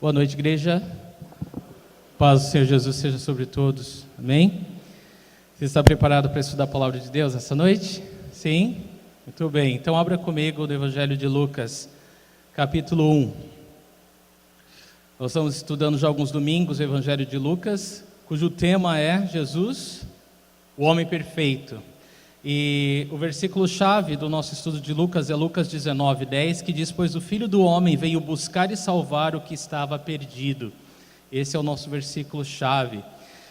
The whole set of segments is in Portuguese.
Boa noite, igreja. Paz do Senhor Jesus seja sobre todos. Amém? Você está preparado para estudar a palavra de Deus essa noite? Sim? Muito bem. Então abra comigo no Evangelho de Lucas, capítulo 1. Nós estamos estudando já há alguns domingos o Evangelho de Lucas, cujo tema é Jesus, o homem perfeito. E o versículo-chave do nosso estudo de Lucas é Lucas 19:10, que diz: pois o Filho do Homem veio buscar e salvar o que estava perdido. Esse é o nosso versículo-chave.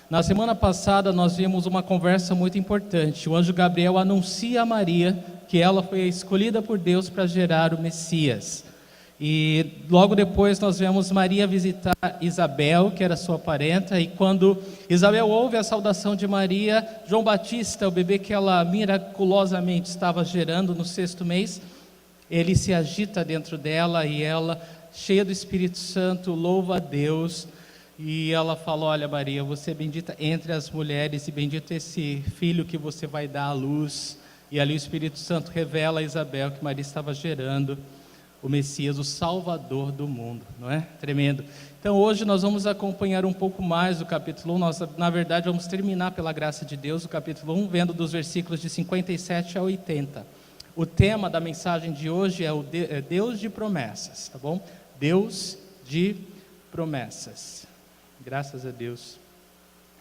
Na semana passada nós vimos uma conversa muito importante. O anjo Gabriel anuncia a Maria que ela foi escolhida por Deus para gerar o Messias. E logo depois nós vemos Maria visitar Isabel, que era sua parenta, e quando Isabel ouve a saudação de Maria, João Batista, o bebê que ela miraculosamente estava gerando no 6º mês, ele se agita dentro dela e ela, cheia do Espírito Santo, louva a Deus. E ela fala: olha, Maria, você é bendita entre as mulheres e bendito esse filho que você vai dar à luz. E ali o Espírito Santo revela a Isabel que Maria estava gerando o Messias, o Salvador do mundo, não é? Tremendo. Então hoje nós vamos acompanhar um pouco mais o capítulo 1, nós na verdade vamos terminar pela graça de Deus o capítulo 1, vendo dos versículos de 57 a 80. O tema da mensagem de hoje é Deus de promessas, tá bom? Deus de promessas. Graças a Deus,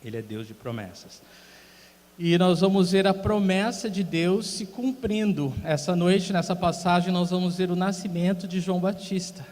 Ele é Deus de promessas. E nós vamos ver a promessa de Deus se cumprindo. Essa noite, nessa passagem, nós vamos ver o nascimento de João Batista,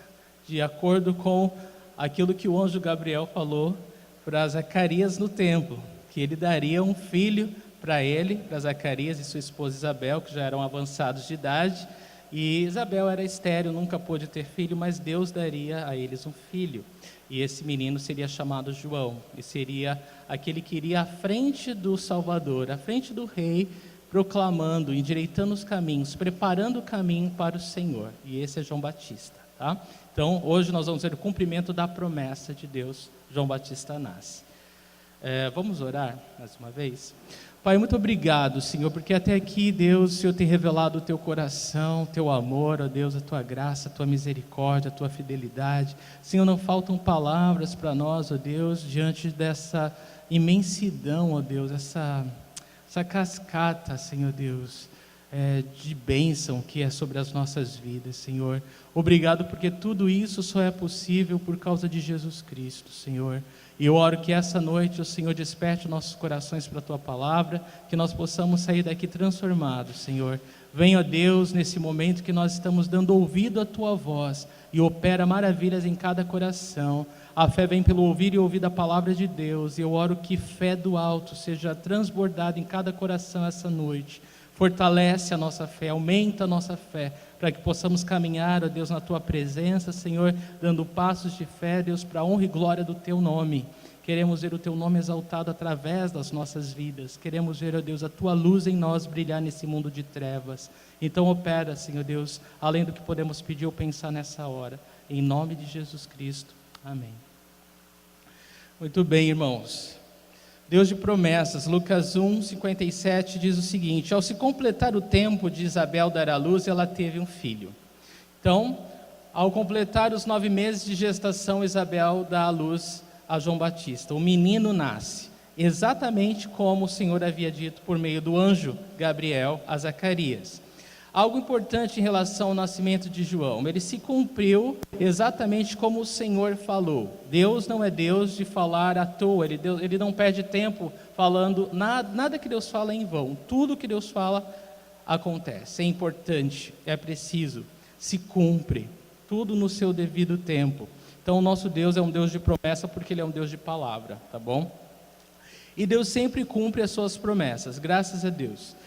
de acordo com aquilo que o anjo Gabriel falou para Zacarias no templo, que ele daria um filho para ele, para Zacarias e sua esposa Isabel, que já eram avançados de idade. E Isabel era estéril, nunca pôde ter filho, mas Deus daria a eles um filho. E esse menino seria chamado João, e seria aquele que iria à frente do Salvador, à frente do Rei, proclamando, endireitando os caminhos, preparando o caminho para o Senhor. E esse é João Batista, tá? Então, hoje nós vamos ver o cumprimento da promessa de Deus. João Batista nasce. Vamos orar mais uma vez? Pai, muito obrigado, Senhor, porque até aqui, Deus, o Senhor tem revelado o teu coração, o teu amor, ó Deus, a tua graça, a tua misericórdia, a tua fidelidade. Senhor, não faltam palavras para nós, ó Deus, diante dessa imensidão, ó Deus, essa cascata, Senhor Deus, de bênção que é sobre as nossas vidas, Senhor. Obrigado porque tudo isso só é possível por causa de Jesus Cristo, Senhor. E eu oro que essa noite o Senhor desperte nossos corações para a Tua Palavra, que nós possamos sair daqui transformados, Senhor. Venha, ó Deus, nesse momento que nós estamos dando ouvido à Tua voz e opera maravilhas em cada coração. A fé vem pelo ouvir e ouvir da Palavra de Deus. E eu oro que fé do alto seja transbordada em cada coração essa noite. Fortalece a nossa fé, aumenta a nossa fé, para que possamos caminhar, ó Deus, na Tua presença, Senhor, dando passos de fé, Deus, para a honra e glória do Teu nome. Queremos ver o Teu nome exaltado através das nossas vidas. Queremos ver, ó Deus, a Tua luz em nós brilhar nesse mundo de trevas. Então opera, Senhor Deus, além do que podemos pedir ou pensar nessa hora. Em nome de Jesus Cristo. Amém. Muito bem, irmãos. Deus de promessas. Lucas 1:57 diz o seguinte: ao se completar o tempo de Isabel dar à luz, ela teve um filho. Então, ao completar os 9 meses de gestação, Isabel dá à luz a João Batista. O menino nasce, exatamente como o Senhor havia dito por meio do anjo Gabriel a Zacarias. Algo importante em relação ao nascimento de João: ele se cumpriu exatamente como o Senhor falou. Deus não é Deus de falar à toa, ele não perde tempo falando, nada que Deus fala é em vão. Tudo que Deus fala acontece, é importante, é preciso, se cumpre, tudo no seu devido tempo. Então o nosso Deus é um Deus de promessa porque Ele é um Deus de palavra, tá bom? E Deus sempre cumpre as suas promessas, graças a Deus.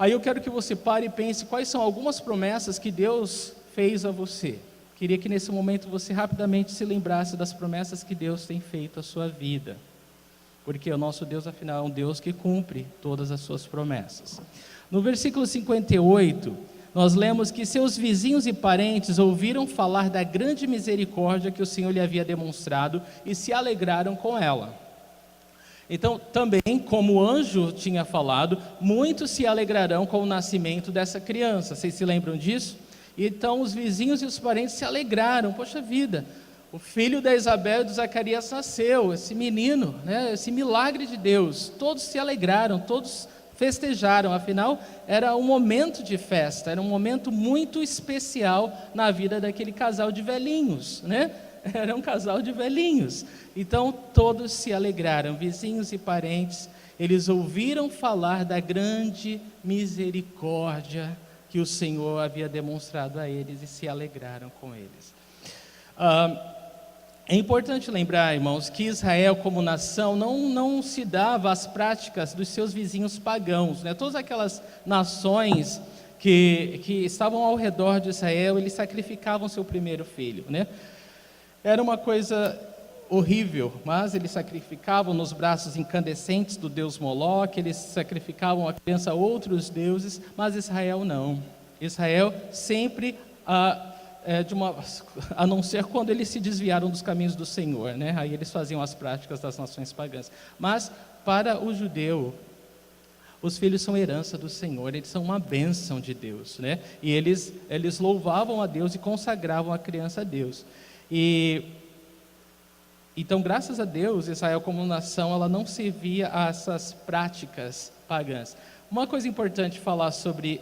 Aí eu quero que você pare e pense quais são algumas promessas que Deus fez a você. Queria que nesse momento você rapidamente se lembrasse das promessas que Deus tem feito à sua vida. Porque o nosso Deus, afinal, é um Deus que cumpre todas as suas promessas. No versículo 58, nós lemos que seus vizinhos e parentes ouviram falar da grande misericórdia que o Senhor lhe havia demonstrado e se alegraram com ela. Então, também, como o anjo tinha falado, muitos se alegrarão com o nascimento dessa criança. Vocês se lembram disso? Então, os vizinhos e os parentes se alegraram. Poxa vida, o filho da Isabel e do Zacarias nasceu, esse menino, né? Esse milagre de Deus. Todos se alegraram, todos festejaram, afinal, era um momento de festa, era um momento muito especial na vida daquele casal de velhinhos, né? Era um casal de velhinhos. Então, todos se alegraram, vizinhos e parentes. Eles ouviram falar da grande misericórdia que o Senhor havia demonstrado a eles e se alegraram com eles. É importante lembrar, irmãos, que Israel como nação não se dava às práticas dos seus vizinhos pagãos, né? Todas aquelas nações que estavam ao redor de Israel, eles sacrificavam seu primeiro filho, né? Era uma coisa horrível, mas eles sacrificavam nos braços incandescentes do deus Moloque, eles sacrificavam a criança a outros deuses, mas Israel não. Israel sempre, a não ser quando eles se desviaram dos caminhos do Senhor, né? Aí eles faziam as práticas das nações pagãs. Mas para o judeu, os filhos são herança do Senhor, eles são uma bênção de Deus, né? E eles louvavam a Deus e consagravam a criança a Deus. Então, graças a Deus, Israel como nação, ela não servia a essas práticas pagãs. Uma coisa importante falar sobre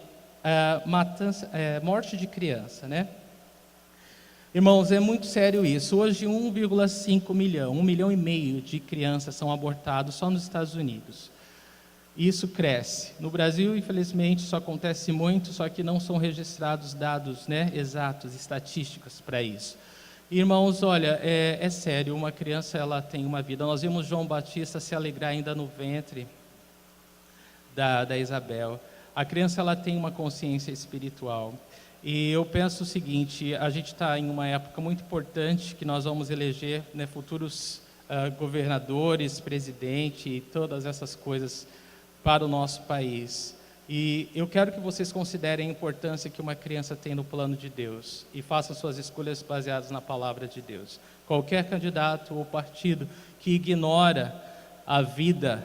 morte de criança, né? Irmãos, é muito sério isso. Hoje 1,5 milhão, 1,5 milhão de crianças são abortados só nos Estados Unidos. Isso cresce. No Brasil, infelizmente, isso acontece muito, só que não são registrados dados, né, exatos, estatísticas para isso. Irmãos, olha, é sério, uma criança ela tem uma vida. Nós vimos João Batista se alegrar ainda no ventre da Isabel. A criança ela tem uma consciência espiritual. E eu penso o seguinte, a gente está em uma época muito importante que nós vamos eleger, né, futuros governadores, presidente e todas essas coisas para o nosso país. E eu quero que vocês considerem a importância que uma criança tem no plano de Deus e façam suas escolhas baseadas na palavra de Deus. Qualquer candidato ou partido que ignora a vida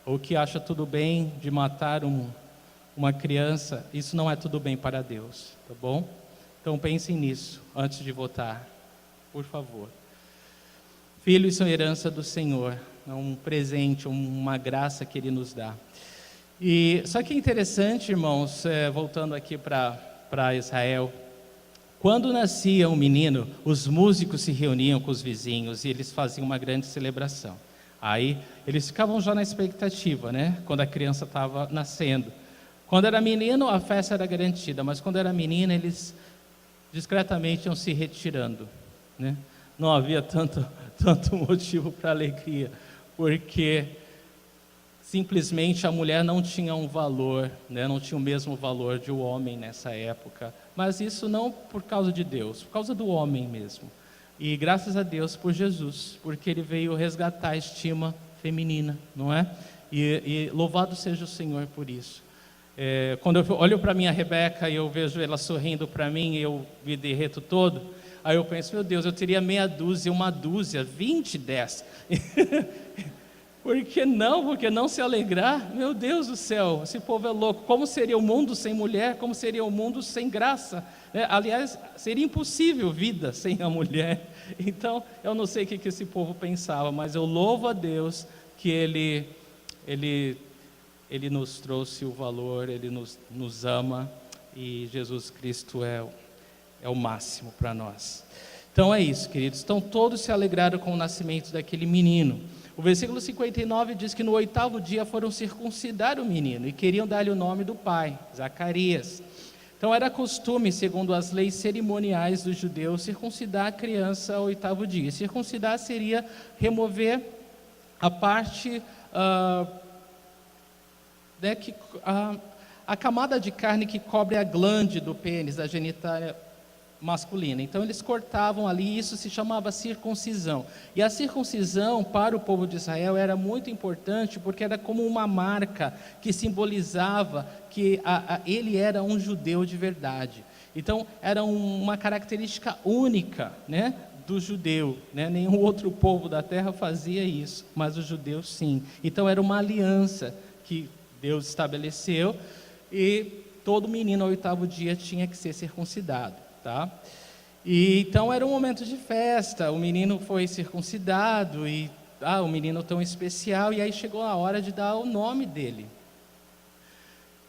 ou que acha tudo bem de matar uma criança, isso não é tudo bem para Deus, tá bom? Então pensem nisso antes de votar, por favor. Filhos são herança do Senhor, é um presente, uma graça que Ele nos dá. E só que é interessante, irmãos, voltando aqui para Israel, quando nascia um menino, os músicos se reuniam com os vizinhos e eles faziam uma grande celebração. Aí eles ficavam já na expectativa, né? Quando a criança estava nascendo. Quando era menino, a festa era garantida, mas quando era menina, eles discretamente iam se retirando, né? Não havia tanto motivo para alegria, porque simplesmente a mulher não tinha um valor, né? Não tinha o mesmo valor de um homem nessa época. Mas isso não por causa de Deus, por causa do homem mesmo. E graças a Deus por Jesus, porque Ele veio resgatar a estima feminina, não é? E louvado seja o Senhor por isso. Quando eu olho para minha Rebeca e eu vejo ela sorrindo para mim e eu me derreto todo, aí eu penso, meu Deus, eu teria meia dúzia, uma dúzia, 20 dessa. Por que não? Porque não se alegrar? Meu Deus do céu, esse povo é louco. Como seria o mundo sem mulher? Como seria o mundo sem graça? Aliás, seria impossível vida sem a mulher. Então, eu não sei o que esse povo pensava, mas eu louvo a Deus que Ele nos trouxe o valor, Ele nos ama e Jesus Cristo é o máximo para nós. Então é isso, queridos. Então todos se alegraram com o nascimento daquele menino. O versículo 59 diz que no 8º dia foram circuncidar o menino e queriam dar-lhe o nome do pai, Zacarias. Então era costume, segundo as leis cerimoniais dos judeus, circuncidar a criança ao 8º dia. Circuncidar seria remover a parte, a camada de carne que cobre a glande do pênis, da genitália masculina. Então eles cortavam ali, e isso se chamava circuncisão. E a circuncisão para o povo de Israel era muito importante, porque era como uma marca que simbolizava que ele era um judeu de verdade. Então era uma característica única, né, do judeu, né? Nenhum outro povo da terra fazia isso, mas os judeus sim. Então era uma aliança que Deus estabeleceu e todo menino ao 8º dia tinha que ser circuncidado. Tá? E então era um momento de festa, o menino foi circuncidado, e o menino tão especial, e aí chegou a hora de dar o nome dele.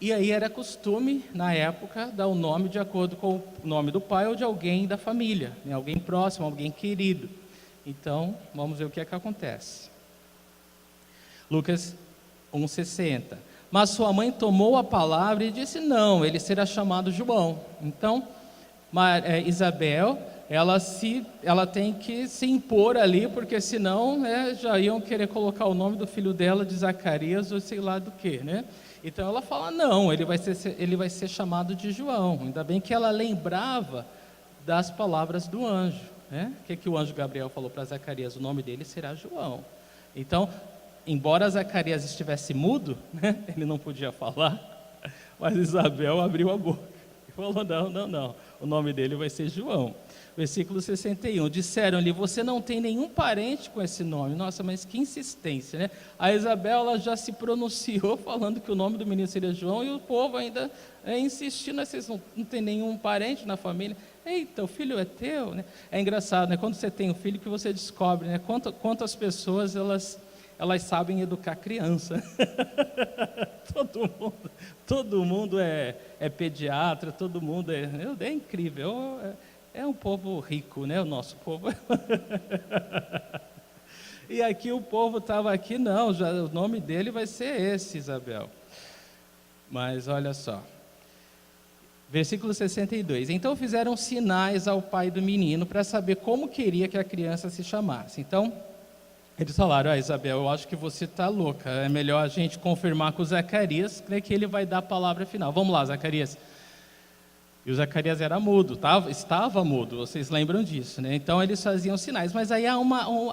E aí era costume, na época, dar o nome de acordo com o nome do pai ou de alguém da família, né? Alguém próximo, alguém querido. Então, vamos ver o que é que acontece. Lucas 1,60. Mas sua mãe tomou a palavra e disse, não, ele será chamado João. Então, Isabel, ela tem que se impor ali, porque senão, né, já iam querer colocar o nome do filho dela de Zacarias ou sei lá do que, né? Então ela fala, não, ele vai ser chamado de João. Ainda bem que ela lembrava das palavras do anjo, né? O que o anjo Gabriel falou para Zacarias? O nome dele será João. Então, embora Zacarias estivesse mudo, né, ele não podia falar, mas Isabel abriu a boca e falou, não, o nome dele vai ser João. Versículo 61, disseram-lhe, você não tem nenhum parente com esse nome. Nossa, mas que insistência, né? A Isabel, ela já se pronunciou falando que o nome do menino seria João, e o povo ainda insistindo, vocês não tem nenhum parente na família. Eita, o filho é teu, né? É engraçado, né? Quando você tem um filho que você descobre, né? Quantas pessoas elas sabem educar criança. todo mundo é pediatra, todo mundo é incrível. É um povo rico, né? O nosso povo. E aqui o povo estava aqui, não, já, o nome dele vai ser esse, Isabel. Mas olha só. Versículo 62. Então fizeram sinais ao pai do menino para saber como queria que a criança se chamasse. Então, eles falaram, Isabel, eu acho que você está louca. É melhor a gente confirmar com o Zacarias, né, que ele vai dar a palavra final. Vamos lá, Zacarias. E o Zacarias era mudo, estava mudo, vocês lembram disso, né? Então eles faziam sinais, mas aí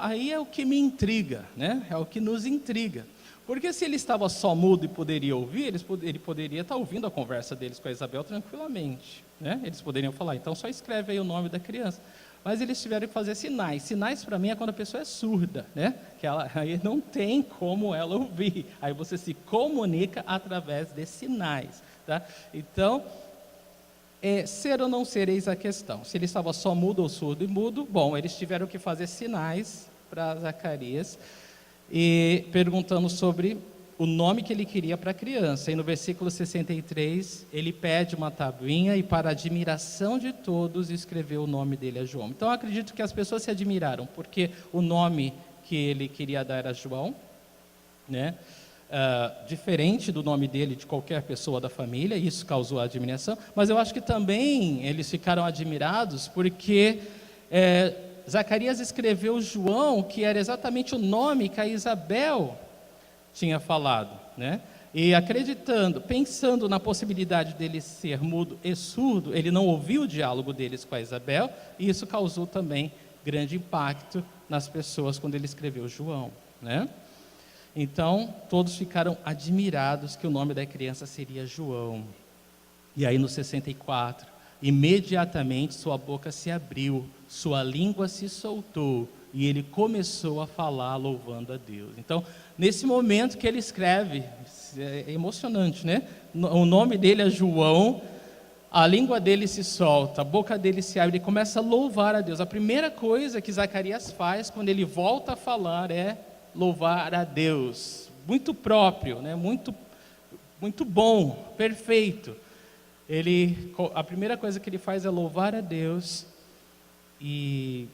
aí é o que me intriga, né? É o que nos intriga. Porque se ele estava só mudo e poderia ouvir, ele poderia estar ouvindo a conversa deles com a Isabel tranquilamente, né? Eles poderiam falar, então só escreve aí o nome da criança. Mas eles tiveram que fazer sinais. Sinais para mim é quando a pessoa é surda, né? Que aí não tem como ela ouvir. Aí você se comunica através de sinais, tá? Então, ser ou não ser, eis a questão. Se ele estava só mudo ou surdo e mudo, bom, eles tiveram que fazer sinais para Zacarias, e perguntando sobre o nome que ele queria para a criança. E no versículo 63, ele pede uma tabuinha e, para admiração de todos, escreveu o nome dele a João. Então, eu acredito que as pessoas se admiraram, porque o nome que ele queria dar era João, né? Diferente do nome dele de qualquer pessoa da família, isso causou admiração, mas eu acho que também eles ficaram admirados porque Zacarias escreveu João, que era exatamente o nome que a Isabel tinha falado, né? E pensando na possibilidade dele ser mudo e surdo, ele não ouviu o diálogo deles com a Isabel, e isso causou também grande impacto nas pessoas quando ele escreveu João, né? Então, todos ficaram admirados que o nome da criança seria João. E aí no 64, imediatamente sua boca se abriu, sua língua se soltou, e ele começou a falar louvando a Deus. Então, nesse momento que ele escreve, é emocionante, né? O nome dele é João, a língua dele se solta, a boca dele se abre, ele começa a louvar a Deus. A primeira coisa que Zacarias faz quando ele volta a falar é louvar a Deus. Muito próprio, né? Muito bom, perfeito. A primeira coisa que ele faz é louvar a Deus, e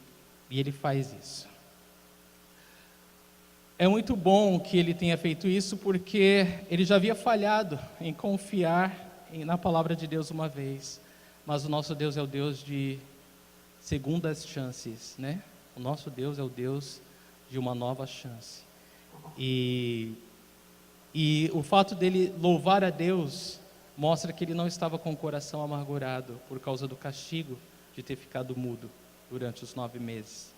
ele faz isso. É muito bom que ele tenha feito isso, porque ele já havia falhado em confiar na palavra de Deus uma vez, mas o nosso Deus é o Deus de segundas chances, né? O nosso Deus é o Deus de uma nova chance. E o fato dele louvar a Deus mostra que ele não estava com o coração amargurado por causa do castigo de ter ficado mudo durante os 9 meses.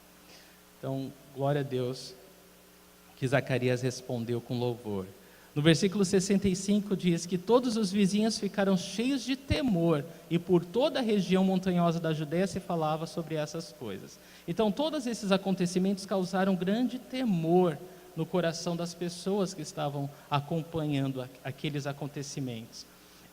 Então, glória a Deus que Zacarias respondeu com louvor. No versículo 65 diz que todos os vizinhos ficaram cheios de temor, e por toda a região montanhosa da Judeia se falava sobre essas coisas. Então, todos esses acontecimentos causaram grande temor no coração das pessoas que estavam acompanhando aqueles acontecimentos.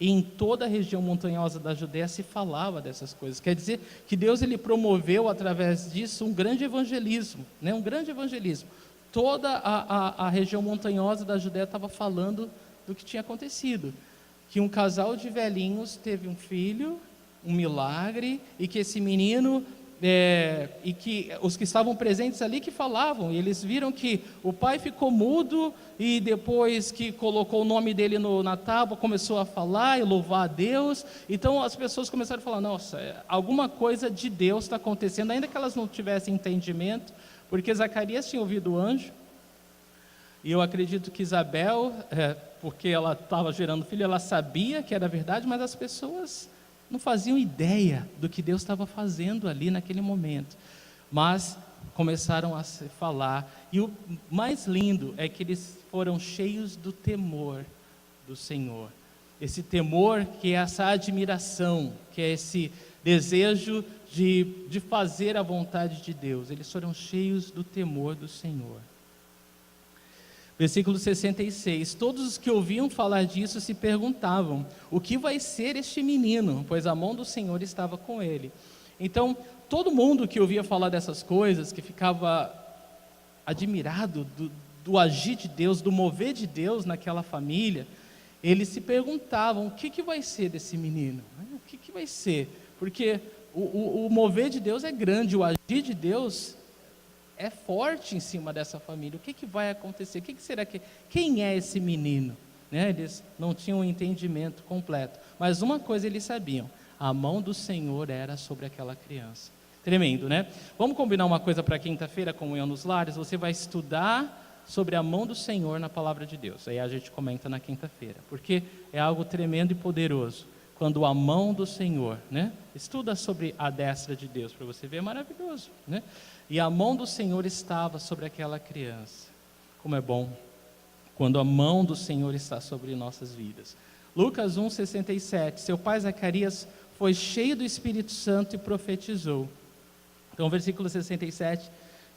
e em toda a região montanhosa da Judéia se falava dessas coisas. Quer dizer que Deus ele promoveu através disso um grande evangelismo, né? Um grande evangelismo. Toda a região montanhosa da Judéia estava falando do que tinha acontecido, que um casal de velhinhos teve um filho, um milagre, e que esse menino, e que os que estavam presentes ali que falavam, e eles viram que o pai ficou mudo, e depois que colocou o nome dele na tábua, começou a falar e louvar a Deus. Então as pessoas começaram a falar, nossa, alguma coisa de Deus está acontecendo, ainda que elas não tivessem entendimento, porque Zacarias tinha ouvido o anjo, e eu acredito que Isabel, porque ela estava gerando filho, ela sabia que era verdade, mas as pessoas não faziam ideia do que Deus estava fazendo ali naquele momento. Mas começaram a se falar, e o mais lindo é que eles foram cheios do temor do Senhor. Esse temor que é essa admiração, que é esse desejo de fazer a vontade de Deus. Eles foram cheios do temor do Senhor. Versículo 66, todos os que ouviam falar disso se perguntavam, o que vai ser este menino? Pois a mão do Senhor estava com ele. Então, todo mundo que ouvia falar dessas coisas, que ficava admirado do agir de Deus, do mover de Deus naquela família, eles se perguntavam, o que vai ser desse menino? O que vai ser? Porque o mover de Deus é grande, o agir de Deus é forte em cima dessa família. O que vai acontecer? O que será que... Quem é esse menino? Né? Eles não tinham um entendimento completo. Mas uma coisa eles sabiam, a mão do Senhor era sobre aquela criança. Tremendo, né? Vamos combinar uma coisa para quinta-feira, comunhão nos lares? Você vai estudar sobre a mão do Senhor na palavra de Deus. Aí a gente comenta na quinta-feira, porque é algo tremendo e poderoso. Quando a mão do Senhor, né? Estuda sobre a destra de Deus, para você ver, é maravilhoso, né? E a mão do Senhor estava sobre aquela criança. Como é bom quando a mão do Senhor está sobre nossas vidas. Lucas 1,67, seu pai Zacarias foi cheio do Espírito Santo e profetizou. Então, o versículo 67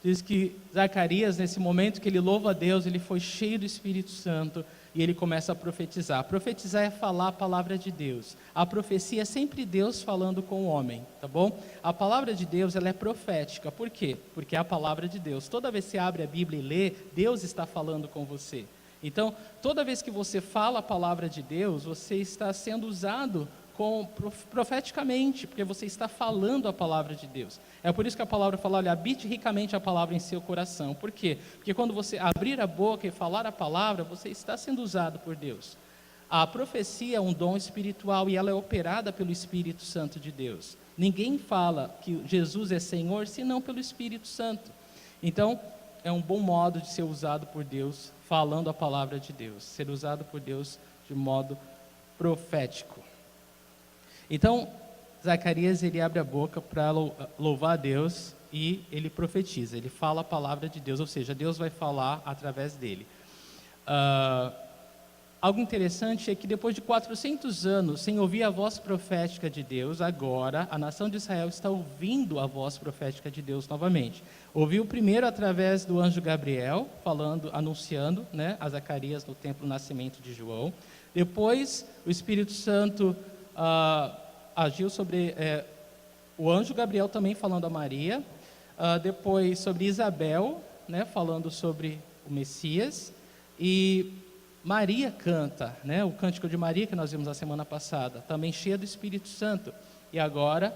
diz que Zacarias, nesse momento que ele louva a Deus, ele foi cheio do Espírito Santo e ele começa a profetizar. Profetizar é falar a palavra de Deus. A profecia é sempre Deus falando com o homem, tá bom? A palavra de Deus, ela é profética. Por quê? Porque é a palavra de Deus. Toda vez que você abre a Bíblia e lê, Deus está falando com você. Então, toda vez que você fala a palavra de Deus, você está sendo usado profeticamente, porque você está falando a palavra de Deus. É por isso que a palavra fala, olha, habite ricamente a palavra em seu coração. Por quê? Porque quando você abrir a boca e falar a palavra, você está sendo usado por Deus. A profecia é um dom espiritual e ela é operada pelo Espírito Santo de Deus. Ninguém fala que Jesus é Senhor, senão pelo Espírito Santo. Então, é um bom modo de ser usado por Deus, falando a palavra de Deus, ser usado por Deus de modo profético. Então, Zacarias, ele abre a boca para louvar a Deus e ele profetiza, ele fala a palavra de Deus, ou seja, Deus vai falar através dele. Algo interessante é que depois de 400 anos, sem ouvir a voz profética de Deus, agora a nação de Israel está ouvindo a voz profética de Deus novamente. Ouviu primeiro através do anjo Gabriel, anunciando, né, a Zacarias no templo do nascimento de João. Depois, o Espírito Santo agiu sobre o anjo Gabriel também falando a Maria, depois sobre Isabel, né, falando sobre o Messias, e Maria canta, né, o cântico de Maria que nós vimos na semana passada, também cheia do Espírito Santo, e agora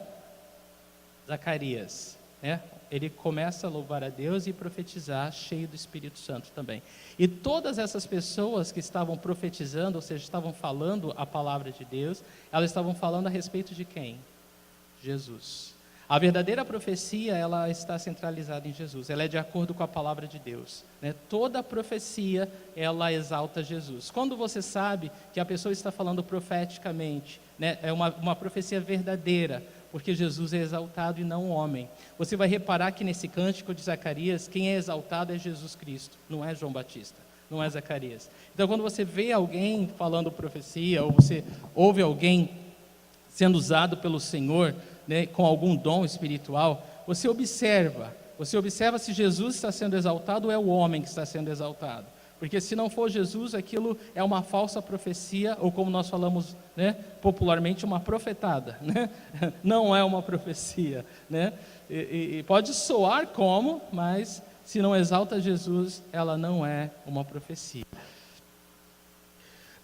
Zacarias, né, ele começa a louvar a Deus e profetizar cheio do Espírito Santo também. E todas essas pessoas que estavam profetizando, ou seja, estavam falando a palavra de Deus, elas estavam falando a respeito de quem? Jesus. A verdadeira profecia, ela está centralizada em Jesus, ela é de acordo com a palavra de Deus, né? Toda profecia, ela exalta Jesus. Quando você sabe que a pessoa está falando profeticamente, né, é uma profecia verdadeira, porque Jesus é exaltado e não o homem. Você vai reparar que nesse cântico de Zacarias, quem é exaltado é Jesus Cristo, não é João Batista, não é Zacarias. Então, quando você vê alguém falando profecia, ou você ouve alguém sendo usado pelo Senhor, né, com algum dom espiritual, você observa se Jesus está sendo exaltado ou é o homem que está sendo exaltado. Porque se não for Jesus, aquilo é uma falsa profecia, ou como nós falamos, né, popularmente, uma profetada, né? Não é uma profecia, né? E pode soar como, mas se não exalta Jesus, ela não é uma profecia.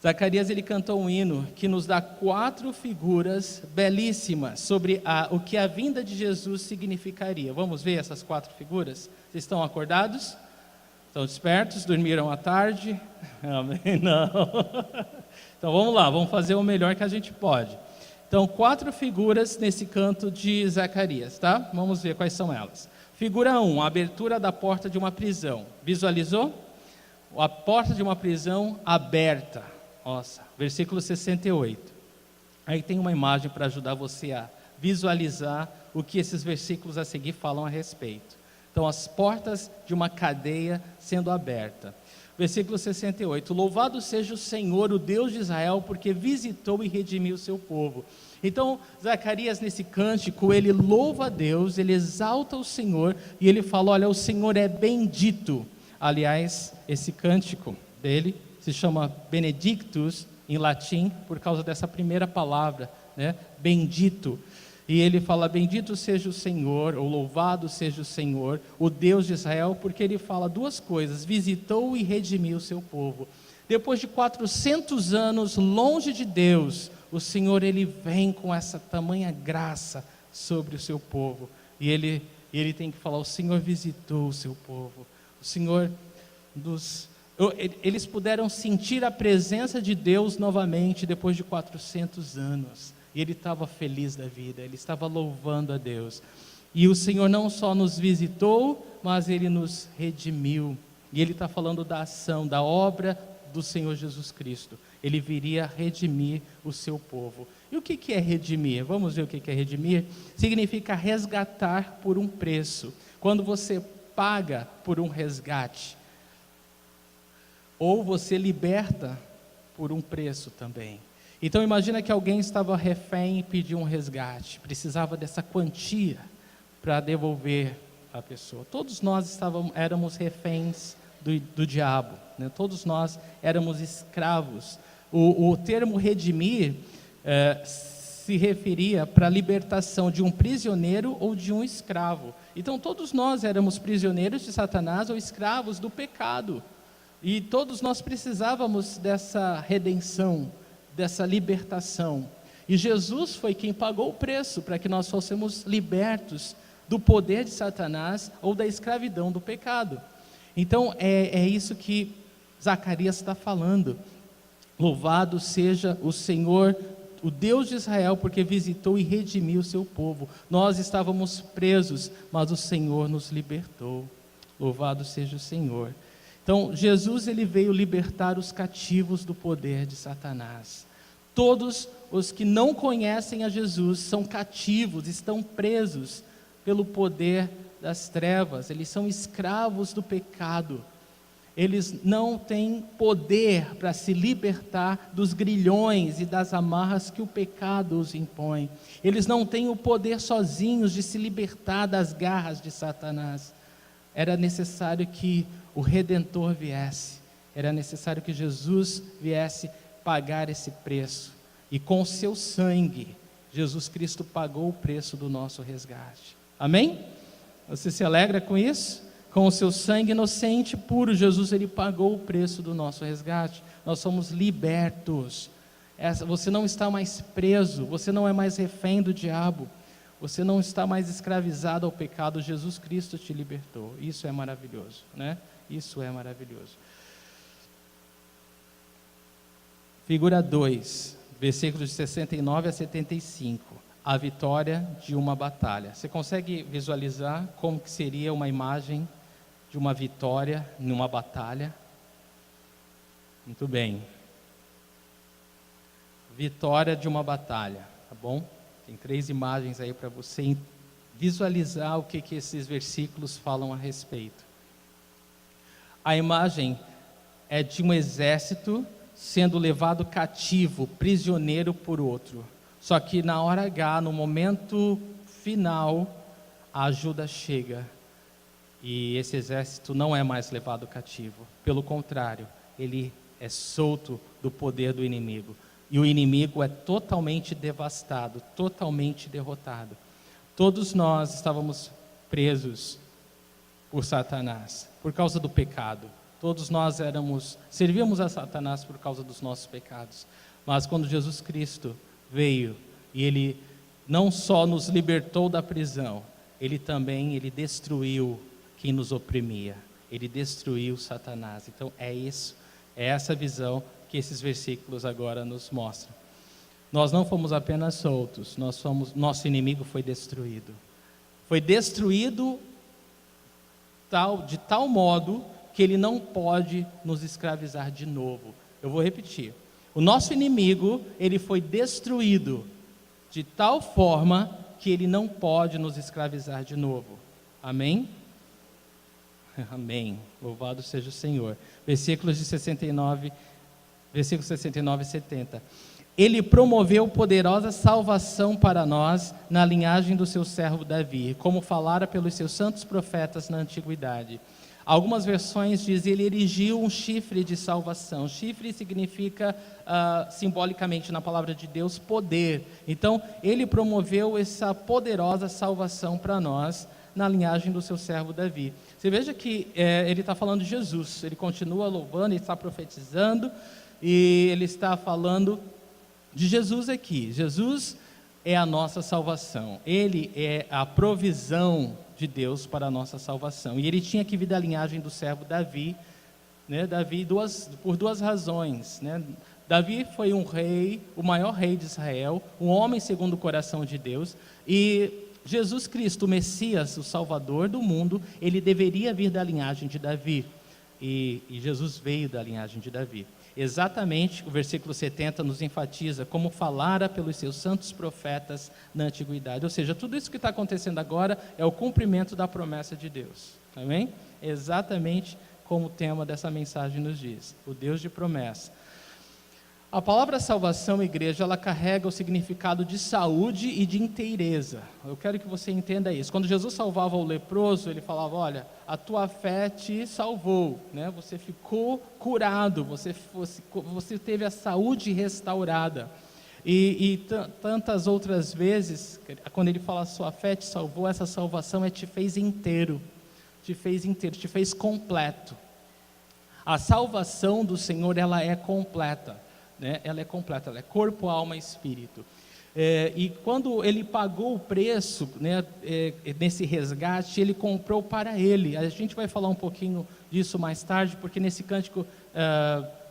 Zacarias, ele cantou um hino que nos dá 4 figuras belíssimas sobre o que a vinda de Jesus significaria. Vamos ver essas 4 figuras? Vocês estão acordados? Estão despertos? Dormiram à tarde? Amém? Não. Então vamos lá, vamos fazer o melhor que a gente pode. Então, 4 figuras nesse canto de Zacarias, tá? Vamos ver quais são elas. Figura 1, a abertura da porta de uma prisão. Visualizou? A porta de uma prisão aberta. Nossa, versículo 68. Aí tem uma imagem para ajudar você a visualizar o que esses versículos a seguir falam a respeito. Então, as portas de uma cadeia sendo aberta. Versículo 68. Louvado seja o Senhor, o Deus de Israel, porque visitou e redimiu o seu povo. Então, Zacarias, nesse cântico, ele louva a Deus, ele exalta o Senhor, e ele fala, olha, o Senhor é bendito. Aliás, esse cântico dele se chama Benedictus, em latim, por causa dessa primeira palavra, né? Bendito. E ele fala, bendito seja o Senhor, ou louvado seja o Senhor, o Deus de Israel, porque ele fala 2 coisas, visitou e redimiu o seu povo. Depois de 400 anos longe de Deus, o Senhor, ele vem com essa tamanha graça sobre o seu povo. E ele tem que falar, o Senhor visitou o seu povo. O Senhor eles puderam sentir a presença de Deus novamente depois de 400 anos. E ele estava feliz da vida, ele estava louvando a Deus. E o Senhor não só nos visitou, mas ele nos redimiu. E ele está falando da ação, da obra do Senhor Jesus Cristo. Ele viria redimir o seu povo. E o que é redimir? Vamos ver o que é redimir? Significa resgatar por um preço. Quando você paga por um resgate, ou você liberta por um preço também. Então imagina que alguém estava refém e pediu um resgate, precisava dessa quantia para devolver a pessoa. Todos nós éramos reféns do diabo, né? Todos nós éramos escravos. O termo redimir se referia para a libertação de um prisioneiro ou de um escravo. Então todos nós éramos prisioneiros de Satanás ou escravos do pecado. E todos nós precisávamos dessa redenção, dessa libertação. E Jesus foi quem pagou o preço para que nós fôssemos libertos do poder de Satanás ou da escravidão do pecado. Então é isso que Zacarias está falando. Louvado seja o Senhor, o Deus de Israel, porque visitou e redimiu o seu povo. Nós estávamos presos, mas o Senhor nos libertou. Louvado seja o Senhor. Então, Jesus, ele veio libertar os cativos do poder de Satanás. Todos os que não conhecem a Jesus são cativos, estão presos pelo poder das trevas, eles são escravos do pecado. Eles não têm poder para se libertar dos grilhões e das amarras que o pecado os impõe. Eles não têm o poder sozinhos de se libertar das garras de Satanás. Era necessário que o Redentor viesse, era necessário que Jesus viesse pagar esse preço, e com o seu sangue, Jesus Cristo pagou o preço do nosso resgate. Amém? Você se alegra com isso? Com o seu sangue inocente, puro, Jesus, ele pagou o preço do nosso resgate. Nós somos libertos. Você não está mais preso, você não é mais refém do diabo, você não está mais escravizado ao pecado. Jesus Cristo te libertou. Isso é maravilhoso, né? Isso é maravilhoso. Figura 2, versículos de 69 a 75. A vitória de uma batalha. Você consegue visualizar como que seria uma imagem de uma vitória numa batalha? Muito bem. Vitória de uma batalha, tá bom? Tem 3 imagens aí para você visualizar o que esses versículos falam a respeito. A imagem é de um exército sendo levado cativo, prisioneiro por outro. Só que na hora H, no momento final, a ajuda chega. E esse exército não é mais levado cativo. Pelo contrário, ele é solto do poder do inimigo. E o inimigo é totalmente devastado, totalmente derrotado. Todos nós estávamos presos por Satanás, por causa do pecado. Todos nós servíamos a Satanás por causa dos nossos pecados. Mas quando Jesus Cristo veio e ele não só nos libertou da prisão, ele destruiu quem nos oprimia. Ele destruiu Satanás. Então é essa visão que esses versículos agora nos mostram. Nós não fomos apenas soltos, nosso inimigo foi destruído. Foi destruído de tal modo que ele não pode nos escravizar de novo. Eu vou repetir. O nosso inimigo, ele foi destruído de tal forma que ele não pode nos escravizar de novo. Amém? Amém. Louvado seja o Senhor. Versículos 69 e 70. Ele promoveu poderosa salvação para nós na linhagem do seu servo Davi, como falara pelos seus santos profetas na antiguidade. Algumas versões dizem ele erigiu um chifre de salvação. Chifre significa, simbolicamente na palavra de Deus, poder. Então, ele promoveu essa poderosa salvação para nós na linhagem do seu servo Davi. Você veja que ele está falando de Jesus. Ele continua louvando, ele está profetizando e ele está falando de Jesus aqui. Jesus é a nossa salvação. Ele é a provisão de Deus para a nossa salvação. E ele tinha que vir da linhagem do servo Davi, né? Davi por duas razões, né? Davi foi um rei, o maior rei de Israel, um homem segundo o coração de Deus, e Jesus Cristo, o Messias, o Salvador do mundo, ele deveria vir da linhagem de Davi, e Jesus veio da linhagem de Davi. Exatamente, o versículo 70 nos enfatiza como falara pelos seus santos profetas na antiguidade. Ou seja, tudo isso que está acontecendo agora é o cumprimento da promessa de Deus. Amém? Exatamente como o tema dessa mensagem nos diz, o Deus de promessa. A palavra salvação, igreja, ela carrega o significado de saúde e de inteireza. Eu quero que você entenda isso. Quando Jesus salvava o leproso, ele falava, olha, a tua fé te salvou, né? Você ficou curado, você teve a saúde restaurada. E tantas outras vezes, quando ele fala, a sua fé te salvou, essa salvação te fez inteiro, te fez completo. A salvação do Senhor, ela é completa. Né? Ela é completa, ela é corpo, alma e espírito. E quando ele pagou o preço, né, nesse resgate, ele comprou para ele. A gente vai falar um pouquinho disso mais tarde, porque nesse cântico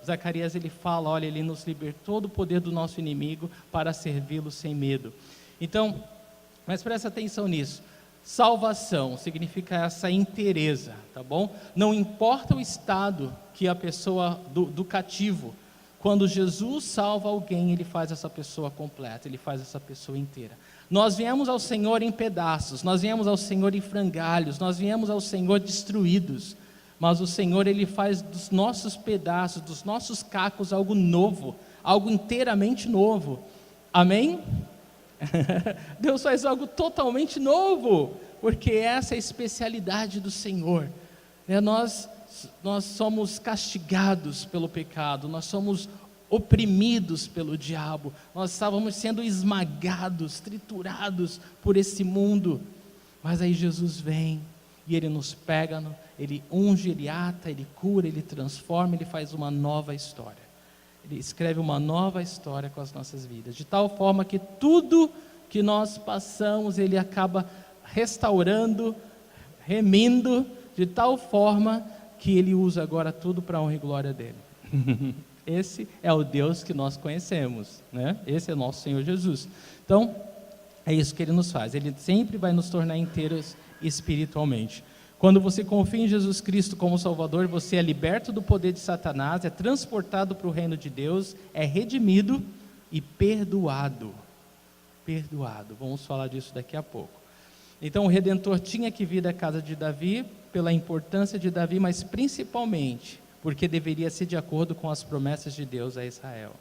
Zacarias ele fala, olha, ele nos libertou do poder do nosso inimigo para servi-lo sem medo. Então, mas presta atenção nisso. Salvação significa essa inteireza, tá bom? Não importa o estado que a pessoa do cativo. Quando Jesus salva alguém, ele faz essa pessoa completa, ele faz essa pessoa inteira. Nós viemos ao Senhor em pedaços, nós viemos ao Senhor em frangalhos, nós viemos ao Senhor destruídos, mas o Senhor, ele faz dos nossos pedaços, dos nossos cacos, algo novo, algo inteiramente novo. Amém? Deus faz algo totalmente novo, porque essa é a especialidade do Senhor. Nós somos castigados pelo pecado, nós somos oprimidos pelo diabo, nós estávamos sendo esmagados, triturados por esse mundo, mas aí Jesus vem e ele nos pega, ele unge, ele ata, ele cura, ele transforma, ele faz uma nova história, ele escreve uma nova história com as nossas vidas, de tal forma que tudo que nós passamos, ele acaba restaurando, remindo, de tal forma que ele usa agora tudo para a honra e glória dele. Esse é o Deus que nós conhecemos, né? Esse é o nosso Senhor Jesus. Então, é isso que ele nos faz. Ele sempre vai nos tornar inteiros espiritualmente. Quando você confia em Jesus Cristo como Salvador, você é liberto do poder de Satanás, é transportado para o reino de Deus, é redimido e perdoado. Perdoado. Vamos falar disso daqui a pouco. Então, o Redentor tinha que vir da casa de Davi, pela importância de Davi, mas principalmente porque deveria ser de acordo com as promessas de Deus a Israel.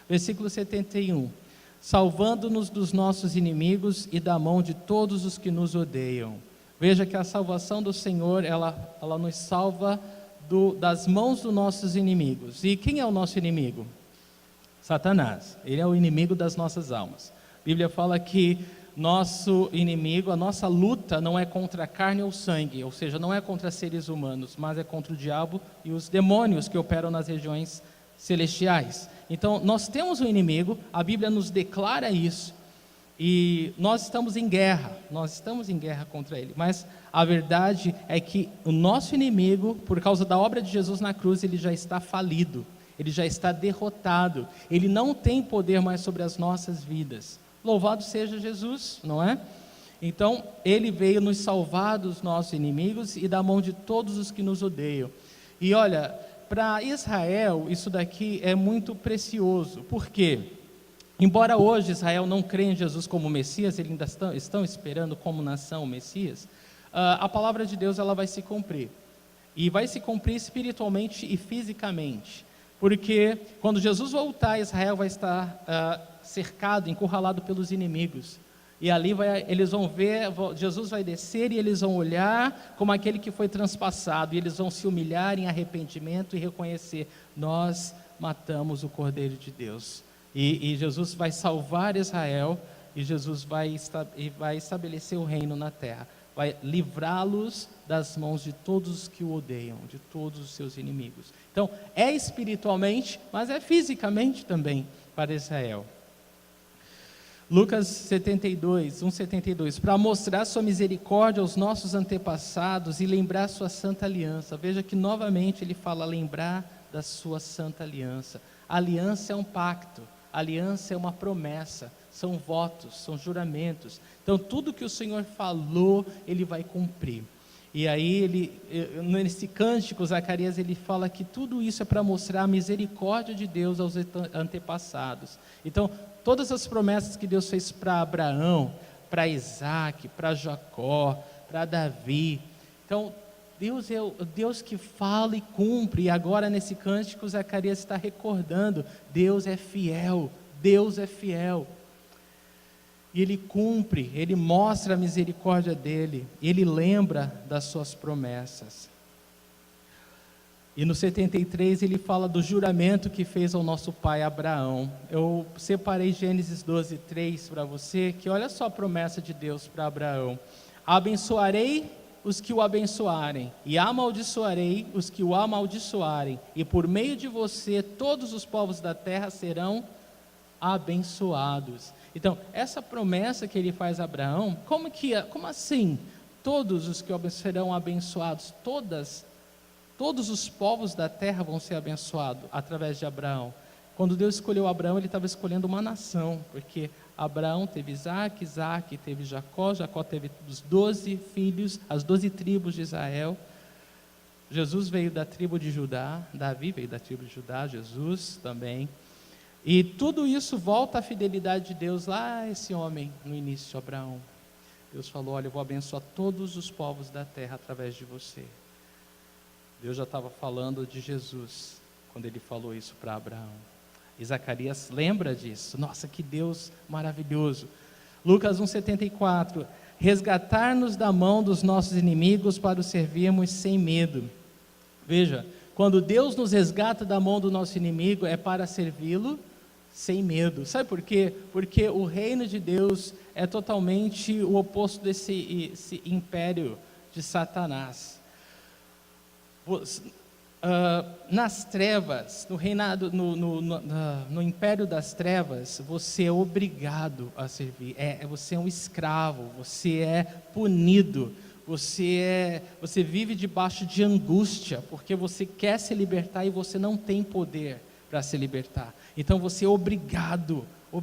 Versículo 71. Salvando-nos dos nossos inimigos e da mão de todos os que nos odeiam. Veja que a salvação do Senhor, ela nos salva das mãos dos nossos inimigos. E quem é o nosso inimigo? Satanás. Ele é o inimigo das nossas almas. A Bíblia fala que nosso inimigo, a nossa luta não é contra a carne ou sangue, ou seja, não é contra seres humanos, mas é contra o diabo e os demônios que operam nas regiões celestiais. Então, nós temos um inimigo, a Bíblia nos declara isso, e nós estamos em guerra contra ele, mas a verdade é que o nosso inimigo, por causa da obra de Jesus na cruz, ele já está falido, ele já está derrotado, ele não tem poder mais sobre as nossas vidas. Louvado seja Jesus, não é? Então, ele veio nos salvar dos nossos inimigos e da mão de todos os que nos odeiam. E olha, para Israel, isso daqui é muito precioso. Por quê? Embora hoje Israel não creia em Jesus como Messias, eles ainda estão esperando como nação o Messias, a palavra de Deus ela vai se cumprir. E vai se cumprir espiritualmente e fisicamente. Porque quando Jesus voltar, Israel vai estar cercado, encurralado pelos inimigos. E ali eles vão ver, Jesus vai descer e eles vão olhar como aquele que foi transpassado. E eles vão se humilhar em arrependimento e reconhecer, nós matamos o Cordeiro de Deus. E Jesus vai salvar Israel e Jesus vai estabelecer o reino na terra. Vai livrá-los das mãos de todos os que o odeiam, de todos os seus inimigos. Então, é espiritualmente, mas é fisicamente também para Israel. Lucas 1:72, para mostrar sua misericórdia aos nossos antepassados e lembrar sua santa aliança. Veja que novamente ele fala lembrar da sua santa aliança. A aliança é um pacto, a aliança é uma promessa, são votos, são juramentos. Então tudo que o Senhor falou, Ele vai cumprir. E aí nesse cântico, Zacarias, ele fala que tudo isso é para mostrar a misericórdia de Deus aos antepassados. Então, todas as promessas que Deus fez para Abraão, para Isaac, para Jacó, para Davi. Então, Deus é o Deus que fala e cumpre. E agora nesse cântico, Zacarias está recordando, Deus é fiel, Deus é fiel. E Ele cumpre, Ele mostra a misericórdia dEle, Ele lembra das suas promessas. E no 73 ele fala do juramento que fez ao nosso pai Abraão. Eu separei Gênesis 12:3 para você, que olha só a promessa de Deus para Abraão. Abençoarei os que o abençoarem, e amaldiçoarei os que o amaldiçoarem, e por meio de você todos os povos da terra serão abençoados. Então, essa promessa que ele faz a Abraão, como assim? Todos os que serão abençoados, todos os povos da terra vão ser abençoados através de Abraão. Quando Deus escolheu Abraão, Ele estava escolhendo uma nação, porque Abraão teve Isaac, Isaac teve Jacó, Jacó teve os 12 filhos, as 12 tribos de Israel. Jesus veio da tribo de Judá, Davi veio da tribo de Judá, Jesus também. E tudo isso volta à fidelidade de Deus lá, esse homem, no início de Abraão. Deus falou, olha, eu vou abençoar todos os povos da terra através de você. Deus já estava falando de Jesus, quando ele falou isso para Abraão. E Zacarias lembra disso. Nossa, que Deus maravilhoso. Lucas 1:74, resgatar-nos da mão dos nossos inimigos para o servirmos sem medo. Veja, quando Deus nos resgata da mão do nosso inimigo, é para servi-lo sem medo. Sabe por quê? Porque o reino de Deus é totalmente o oposto desse império de Satanás. Nas trevas, no reinado, no império das trevas, você é obrigado a servir, você é um escravo, você é punido, você vive debaixo de angústia, porque você quer se libertar e você não tem poder para se libertar. Então você é obrigado a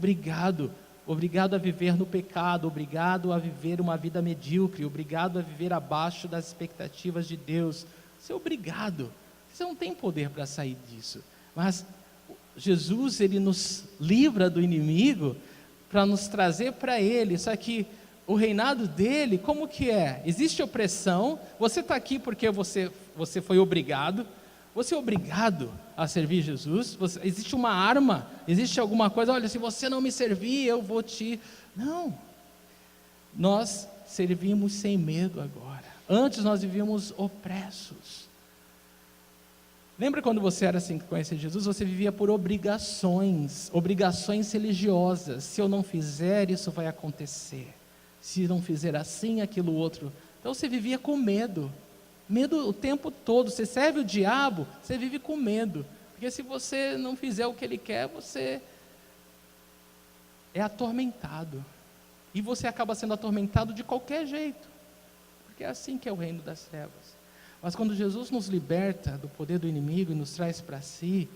viver no pecado, obrigado a viver uma vida medíocre, obrigado a viver abaixo das expectativas de Deus. Você é obrigado, você não tem poder para sair disso. Mas Jesus, Ele nos livra do inimigo para nos trazer para Ele. Só que o reinado dele, como que é? Existe opressão, você está aqui porque você foi obrigado, você é obrigado a servir Jesus, existe uma arma, existe alguma coisa, olha, se você não me servir, eu vou te... Não, nós servimos sem medo agora. Antes nós vivíamos opressos. Lembra quando você era assim que conhecia Jesus? Você vivia por obrigações religiosas. Se eu não fizer, isso vai acontecer. Se não fizer assim, aquilo outro. Então você vivia com medo. Medo o tempo todo. Você serve o diabo, você vive com medo. Porque se você não fizer o que ele quer, você é atormentado. E você acaba sendo atormentado de qualquer jeito. Porque é assim que é o reino das trevas. Mas quando Jesus nos liberta do poder do inimigo e nos traz para si,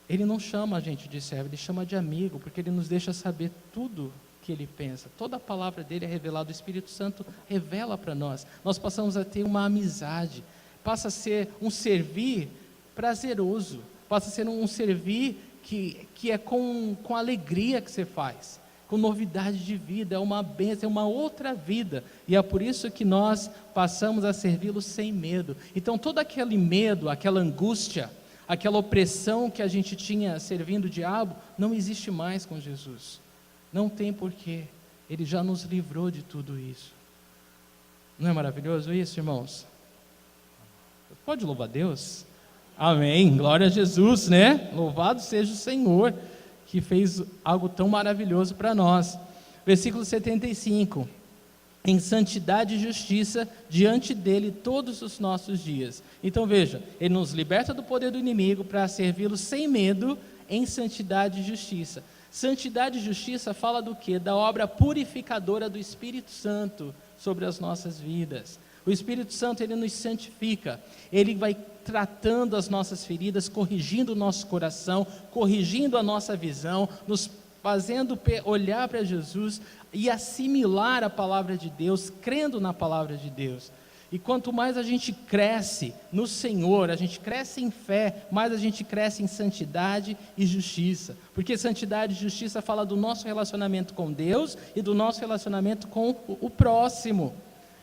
Ele não chama a gente de servo, Ele chama de amigo, porque Ele nos deixa saber tudo que Ele pensa. Toda a palavra dEle é revelada, o Espírito Santo revela para nós. Nós passamos a ter uma amizade, passa a ser um servir prazeroso, passa a ser um servir que é com alegria que você faz, com novidade de vida, é uma bênção, é uma outra vida, e é por isso que nós passamos a servi-lo sem medo. Então todo aquele medo, aquela angústia, aquela opressão que a gente tinha servindo o diabo, não existe mais com Jesus, não tem porquê, Ele já nos livrou de tudo isso. Não é maravilhoso isso, irmãos? Pode louvar a Deus? Amém, glória a Jesus, né? Louvado seja o Senhor, que fez algo tão maravilhoso para nós. Versículo 75, em santidade e justiça diante dele todos os nossos dias. Então veja, Ele nos liberta do poder do inimigo para servi-lo sem medo, em santidade e justiça. Santidade e justiça fala do quê? Da obra purificadora do Espírito Santo sobre as nossas vidas. O Espírito Santo, Ele nos santifica, Ele vai tratando as nossas feridas, corrigindo o nosso coração, corrigindo a nossa visão, nos fazendo olhar para Jesus e assimilar a palavra de Deus, crendo na palavra de Deus. E quanto mais a gente cresce no Senhor, a gente cresce em fé, mais a gente cresce em santidade e justiça. Porque santidade e justiça fala do nosso relacionamento com Deus e do nosso relacionamento com o próximo.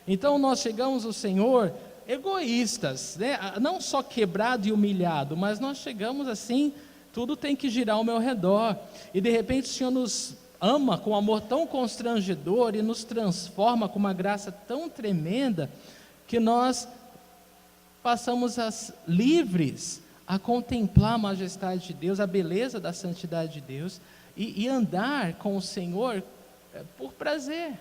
Então nós chegamos ao Senhor egoístas, né? Não só quebrado e humilhado, mas nós chegamos assim, tudo tem que girar ao meu redor, e de repente o Senhor nos ama com um amor tão constrangedor e nos transforma com uma graça tão tremenda, que nós passamos livres a contemplar a majestade de Deus, a beleza da santidade de Deus, e andar com o Senhor por prazer,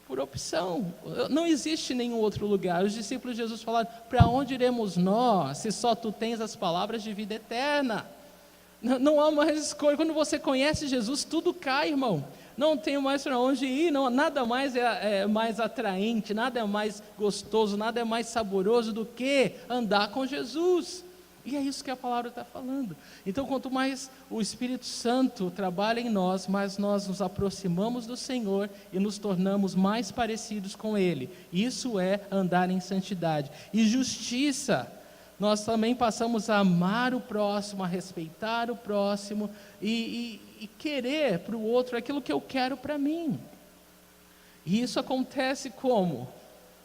por opção. Não existe nenhum outro lugar. Os discípulos de Jesus falaram: para onde iremos nós, se só tu tens as palavras de vida eterna? Não há mais escolha. Quando você conhece Jesus, tudo cai, irmão. Não tem mais para onde ir, nada mais é mais atraente, nada é mais gostoso, nada é mais saboroso do que andar com Jesus. E é isso que a palavra está falando. Então, quanto mais o Espírito Santo trabalha em nós, mais nós nos aproximamos do Senhor e nos tornamos mais parecidos com Ele. Isso é andar em santidade. E justiça, nós também passamos a amar o próximo, a respeitar o próximo e querer para o outro aquilo que eu quero para mim. E isso acontece como?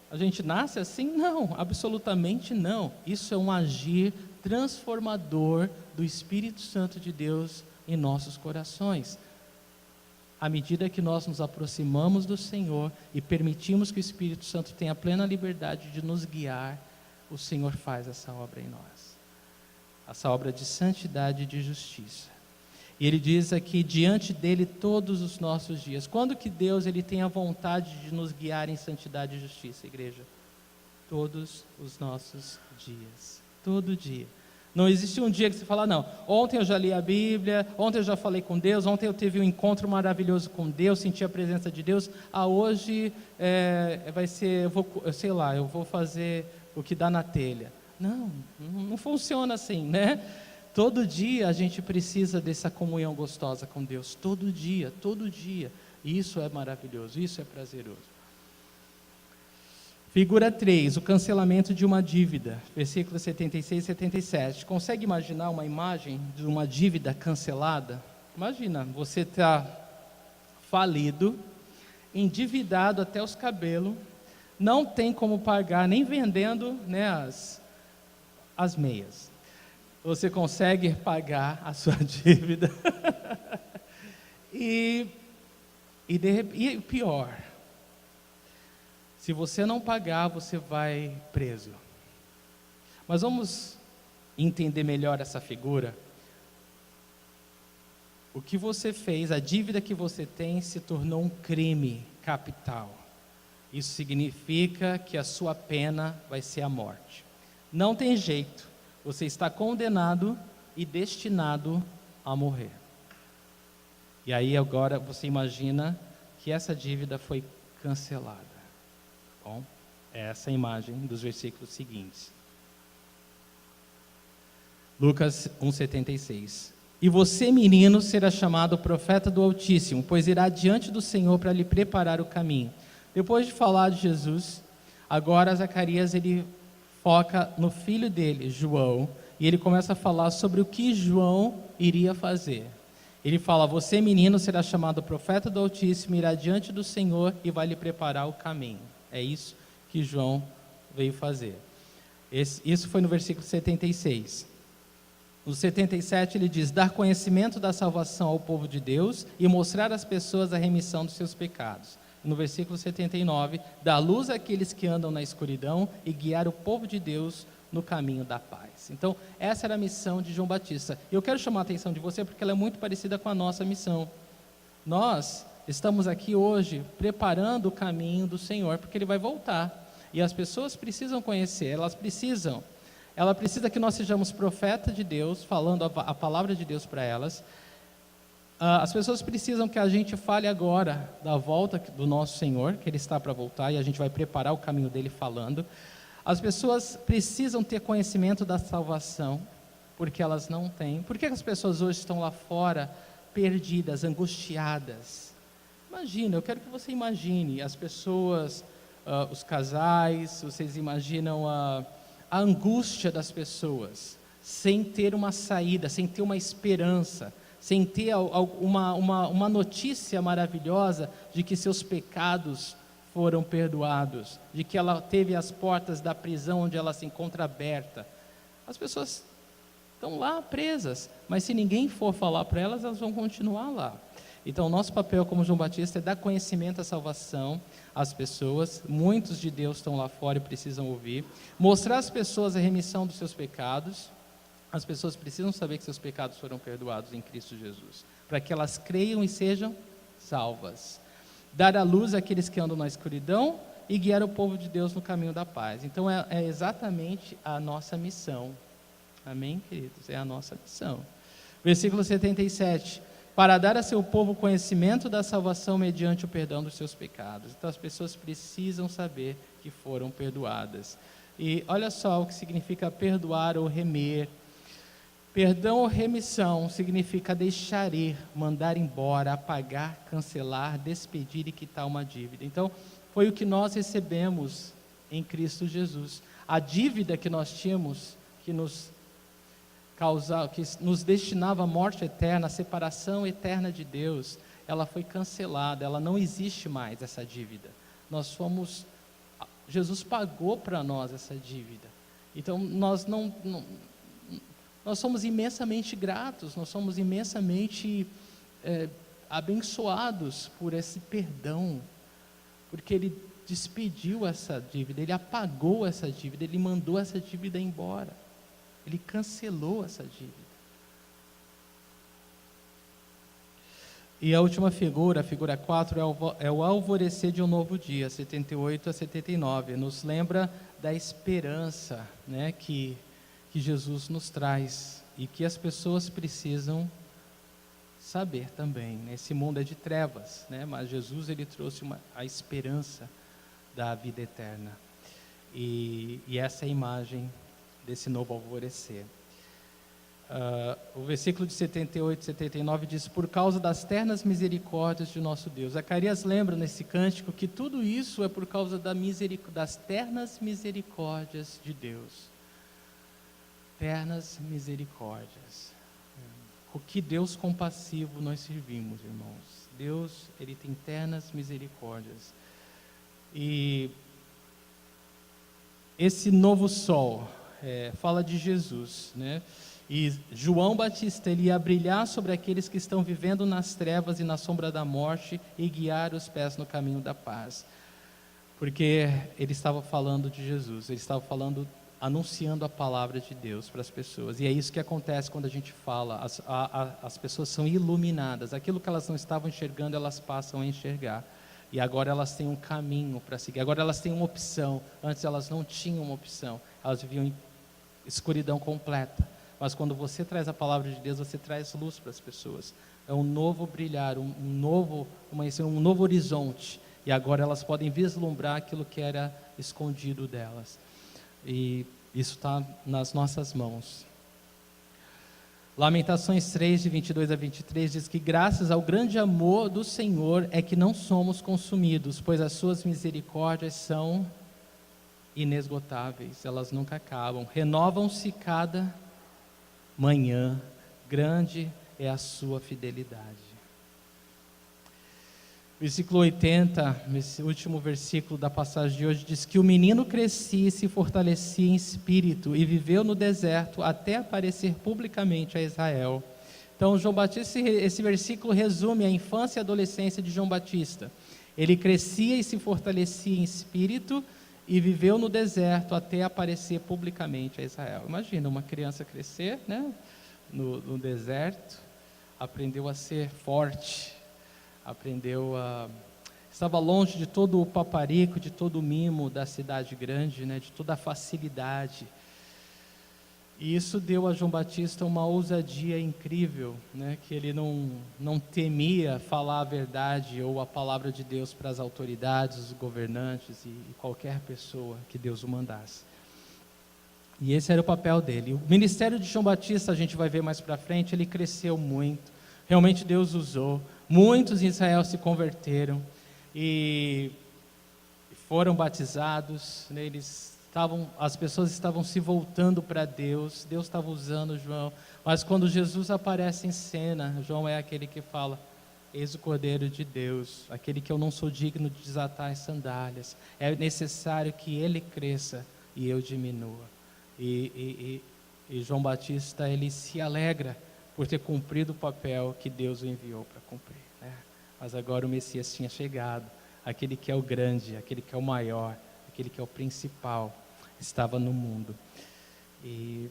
A gente nasce assim? Não, absolutamente não. Isso é um agir transformador do Espírito Santo de Deus em nossos corações. À medida que nós nos aproximamos do Senhor e permitimos que o Espírito Santo tenha plena liberdade de nos guiar, o Senhor faz essa obra em nós, essa obra de santidade e de justiça. E Ele diz aqui: diante dele todos os nossos dias. Quando que Deus Ele tem a vontade de nos guiar em santidade e justiça, igreja? Todos os nossos dias, todo dia. Não existe um dia que você fala: não, ontem eu já li a Bíblia, ontem eu já falei com Deus, ontem eu tive um encontro maravilhoso com Deus, senti a presença de Deus, hoje vai ser, eu vou fazer o que dá na telha. Não funciona assim, né? Todo dia a gente precisa dessa comunhão gostosa com Deus, todo dia, e isso é maravilhoso, isso é prazeroso. Figura 3, o cancelamento de uma dívida, versículos 76 e 77. Consegue imaginar uma imagem de uma dívida cancelada? Imagina, você está falido, endividado até os cabelos, não tem como pagar, nem vendendo, né, as meias. Você consegue pagar a sua dívida. E pior, Se você não pagar, você vai preso. Mas vamos entender melhor essa figura. O que você fez, a dívida que você tem, se tornou um crime capital. Isso significa que a sua pena vai ser a morte. Não tem jeito. Você está condenado e destinado a morrer. E aí agora você imagina que essa dívida foi cancelada. Bom, é essa a imagem dos versículos seguintes. Lucas 1,76. E você, menino, será chamado profeta do Altíssimo, pois irá diante do Senhor para lhe preparar o caminho. Depois de falar de Jesus, agora Zacarias ele foca no filho dele, João, e ele começa a falar sobre o que João iria fazer. Ele fala: você, menino, será chamado profeta do Altíssimo, irá diante do Senhor e vai lhe preparar o caminho. É isso que João veio fazer. Isso foi no versículo 76. No 77 ele diz: dar conhecimento da salvação ao povo de Deus e mostrar às pessoas a remissão dos seus pecados. No versículo 79, dar luz àqueles que andam na escuridão e guiar o povo de Deus no caminho da paz. Então, essa era a missão de João Batista. E eu quero chamar a atenção de você porque ela é muito parecida com a nossa missão. Nós estamos aqui hoje preparando o caminho do Senhor, porque Ele vai voltar. E as pessoas precisam conhecer, ela precisa que nós sejamos profeta de Deus, falando a palavra de Deus para elas. As pessoas precisam que a gente fale agora da volta do nosso Senhor, que Ele está para voltar, e a gente vai preparar o caminho dele falando. As pessoas precisam ter conhecimento da salvação, porque elas não têm. Por que as pessoas hoje estão lá fora, perdidas, angustiadas? Imagina, eu quero que você imagine as pessoas, os casais, vocês imaginam a angústia das pessoas, sem ter uma saída, sem ter uma esperança, sem ter uma notícia maravilhosa de que seus pecados foram perdoados, de que ela teve as portas da prisão onde ela se encontra aberta. As pessoas estão lá presas, mas se ninguém for falar para elas, elas vão continuar lá. Então, nosso papel como João Batista é dar conhecimento à salvação às pessoas. Muitos de Deus estão lá fora e precisam ouvir. Mostrar às pessoas a remissão dos seus pecados. As pessoas precisam saber que seus pecados foram perdoados em Cristo Jesus, para que elas creiam e sejam salvas. Dar a luz àqueles que andam na escuridão e guiar o povo de Deus no caminho da paz. Então, é exatamente a nossa missão. Amém, queridos? É a nossa missão. Versículo 77. Para dar a seu povo conhecimento da salvação mediante o perdão dos seus pecados. Então, as pessoas precisam saber que foram perdoadas. E olha só o que significa perdoar ou remer. Perdão ou remissão significa deixar ir, mandar embora, apagar, cancelar, despedir e quitar uma dívida. Então, foi o que nós recebemos em Cristo Jesus. A dívida que nós tínhamos, que nos destinava à morte eterna, à separação eterna de Deus, ela foi cancelada, ela não existe mais, essa dívida. Jesus pagou para nós essa dívida. Então, nós somos imensamente gratos, nós somos imensamente abençoados por esse perdão, porque Ele despediu essa dívida, Ele apagou essa dívida, Ele mandou essa dívida embora, Ele cancelou essa dívida. E a última figura, a figura 4, é o alvorecer de um novo dia, 78 a 79, nos lembra da esperança, né, que Jesus nos traz e que as pessoas precisam saber também. Esse mundo é de trevas, né? Mas Jesus ele trouxe a esperança da vida eterna. E essa é a imagem desse novo alvorecer. O versículo de 78 e 79 diz: por causa das ternas misericórdias de nosso Deus. Zacarias lembra nesse cântico que tudo isso é por causa das ternas misericórdias de Deus. Ternas misericórdias. O que Deus compassivo nós servimos, irmãos. Deus, Ele tem ternas misericórdias. E esse novo sol fala de Jesus, né? E João Batista, ele ia brilhar sobre aqueles que estão vivendo nas trevas e na sombra da morte e guiar os pés no caminho da paz. Porque ele estava falando de Jesus, ele estava anunciando a palavra de Deus para as pessoas. E é isso que acontece quando a gente fala, as pessoas são iluminadas, aquilo que elas não estavam enxergando, elas passam a enxergar. E agora elas têm um caminho para seguir, agora elas têm uma opção. Antes elas não tinham uma opção, elas viviam em escuridão completa. Mas quando você traz a palavra de Deus, você traz luz para as pessoas. É um novo brilhar, um novo horizonte. E agora elas podem vislumbrar aquilo que era escondido delas. E isso está nas nossas mãos. Lamentações 3, de 22 a 23, diz que graças ao grande amor do Senhor é que não somos consumidos, pois as suas misericórdias são inesgotáveis, elas nunca acabam, renovam-se cada manhã, grande é a sua fidelidade. Versículo 80, esse último versículo da passagem de hoje, diz que o menino crescia e se fortalecia em espírito e viveu no deserto até aparecer publicamente a Israel. Então, João Batista, esse versículo resume a infância e adolescência de João Batista. Ele crescia e se fortalecia em espírito e viveu no deserto até aparecer publicamente a Israel. Imagina uma criança crescer, né, no deserto, aprendeu a ser forte, estava longe de todo o paparico, de todo o mimo da cidade grande, né, de toda a facilidade. E isso deu a João Batista uma ousadia incrível, né, que ele não temia falar a verdade ou a palavra de Deus para as autoridades, os governantes e qualquer pessoa que Deus o mandasse. E esse era o papel dele. O ministério de João Batista, a gente vai ver mais para frente, ele cresceu muito. Realmente Deus usou. Muitos em Israel se converteram e foram batizados, né? As pessoas estavam se voltando para Deus, Deus estava usando João, mas quando Jesus aparece em cena, João é aquele que fala: eis o Cordeiro de Deus, aquele que eu não sou digno de desatar as sandálias, é necessário que ele cresça e eu diminua. E João Batista, ele se alegra por ter cumprido o papel que Deus o enviou para cumprir, né? Mas agora o Messias tinha chegado, aquele que é o grande, aquele que é o maior, aquele que é o principal, estava no mundo. E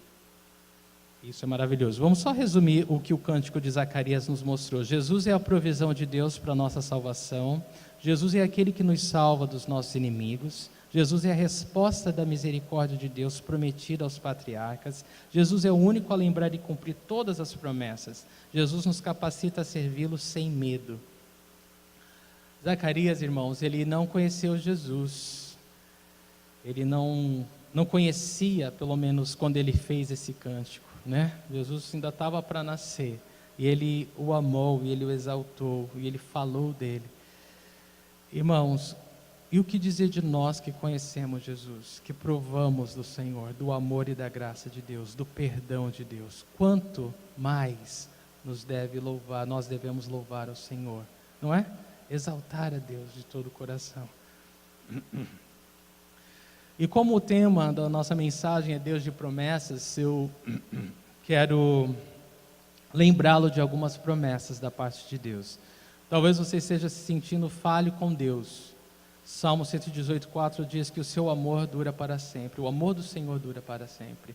isso é maravilhoso. Vamos só resumir o que o cântico de Zacarias nos mostrou. Jesus é a provisão de Deus para a nossa salvação. Jesus é aquele que nos salva dos nossos inimigos. Jesus é a resposta da misericórdia de Deus prometida aos patriarcas. Jesus é o único a lembrar e cumprir todas as promessas. Jesus nos capacita a servi-lo sem medo. Zacarias, irmãos, ele não conheceu Jesus. Ele não conhecia, pelo menos quando ele fez esse cântico, né? Jesus ainda estava para nascer. E ele o amou, e ele o exaltou, e ele falou dele. Irmãos, e o que dizer de nós que conhecemos Jesus, que provamos do Senhor, do amor e da graça de Deus, do perdão de Deus? Quanto mais nós devemos louvar ao Senhor, não é? Exaltar a Deus de todo o coração. E como o tema da nossa mensagem é Deus de promessas, eu quero lembrá-lo de algumas promessas da parte de Deus. Talvez você esteja se sentindo falho com Deus. Salmo 118:4 diz que o seu amor dura para sempre, o amor do Senhor dura para sempre.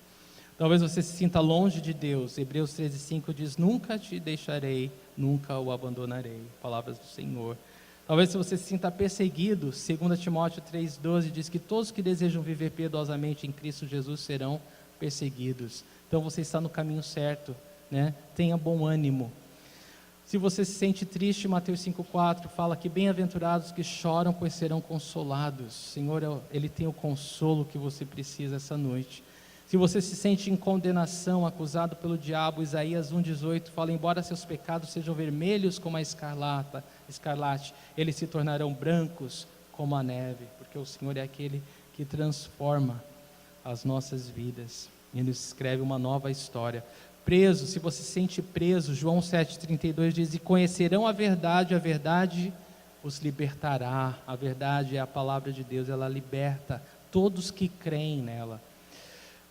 Talvez você se sinta longe de Deus. Hebreus 13:5 diz: nunca te deixarei, nunca o abandonarei. Palavras do Senhor. Talvez você se sinta perseguido. 2 Timóteo 3:12 diz que todos que desejam viver piedosamente em Cristo Jesus serão perseguidos. Então você está no caminho certo, né? Tenha bom ânimo. Se você se sente triste, Mateus 5:4 fala que bem-aventurados que choram, pois serão consolados. O Senhor, Ele tem o consolo que você precisa essa noite. Se você se sente em condenação, acusado pelo diabo, Isaías 1:18 fala: embora seus pecados sejam vermelhos como a escarlate, eles se tornarão brancos como a neve, porque o Senhor é aquele que transforma as nossas vidas e nos escreve uma nova história. Preso, se você se sente preso, João 7:32 diz: e conhecerão a verdade os libertará. A verdade é a palavra de Deus, ela liberta todos que creem nela.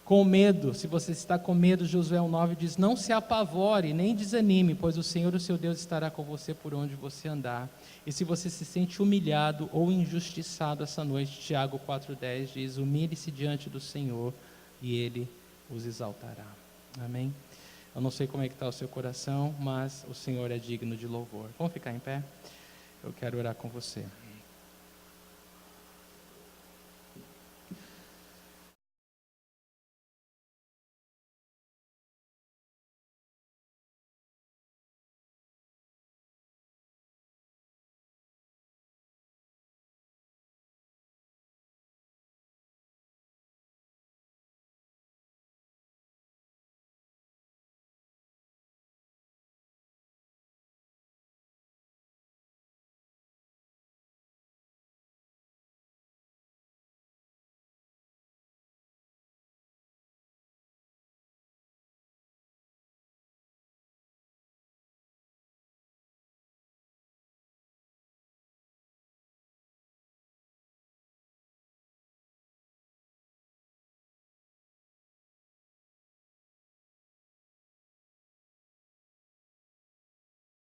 com medo. Se você está com medo, Josué 1,9 diz: não se apavore, nem desanime, pois o Senhor, o seu Deus, estará com você por onde você andar. E se você se sente humilhado ou injustiçado essa noite, Tiago 4,10 diz: humilhe-se diante do Senhor e Ele os exaltará. Amém? Eu não sei como é que está o seu coração, mas o Senhor é digno de louvor. Vamos ficar em pé? Eu quero orar com você.